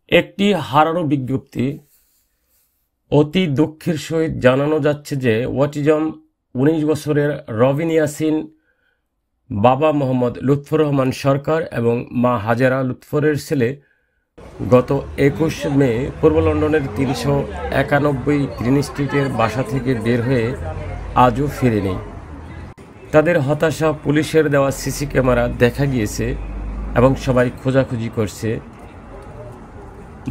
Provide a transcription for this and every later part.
একটি হারানো বিজ্ঞপ্তি। অতি দুঃখের সহিত জানানো যাচ্ছে যে অটিজম ১৯ বছরের রবিন ইয়াসিন বাবা মোহাম্মদ লুৎফর রহমান সরকার এবং মা হাজেরা লুৎফরের ছেলে গত ২১ মে পূর্ব লন্ডনের ৩৯১ গ্রিন স্ট্রিটের বাসা থেকে বের হয়ে আজও ফেরেনি। তাদের হতাশা পুলিশের দেওয়া সিসি ক্যামেরা দেখা গিয়েছে এবং সবাই খোঁজাখুঁজি করছে।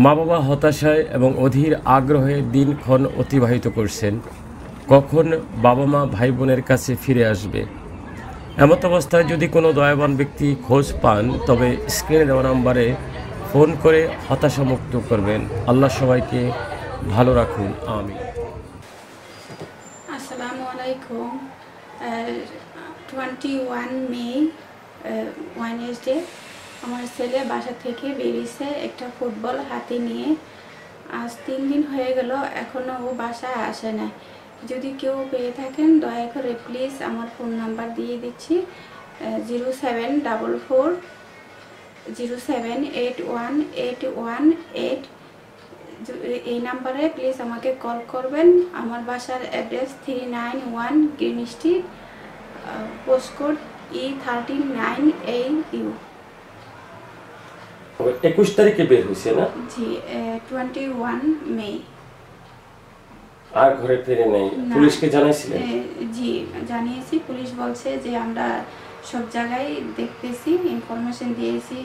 মা বাবা হতাশায় এবং অধীর আগ্রহে দিনক্ষণ অতিবাহিত করছেন, কখন বাবা মা ভাই বোনের কাছে ফিরে আসবে। এমত অবস্থায় যদি কোনো দয়াবান ব্যক্তি খোঁজ পান তবে স্ক্রিনে দেওয়া নম্বরে ফোন করে হতাশামুক্ত করবেন। আল্লাহ সবাইকে ভালো রাখুন, আমিন। আসসালামু আলাইকুম। 21 মে ওয়েডনেসডে আমার ছেলে বাসা থেকে বেরিয়েছে একটা ফুটবল হাতে নিয়ে। আজ 3 দিন হয়ে গেল, এখনও ও বাসায় আসে না। যদি কেউ পেয়ে থাকেন দয়া করে প্লিজ আমার ফোন নাম্বার দিয়ে দিচ্ছি 0744 0781818। এই নাম্বারে প্লিজ আমাকে কল করবেন। আমার বাসার address 391 green street, postcode E139AU। 21 তারিখে বের হয়েছে না? জি, 21 মে। আর ঘরে ফিরে নেই। পুলিশকে জানাইছিলেন? জি জানিয়েছি। পুলিশ বলছে যে আমরা সব জায়গায় দেখতেছি, ইনফরমেশন দিয়েছি।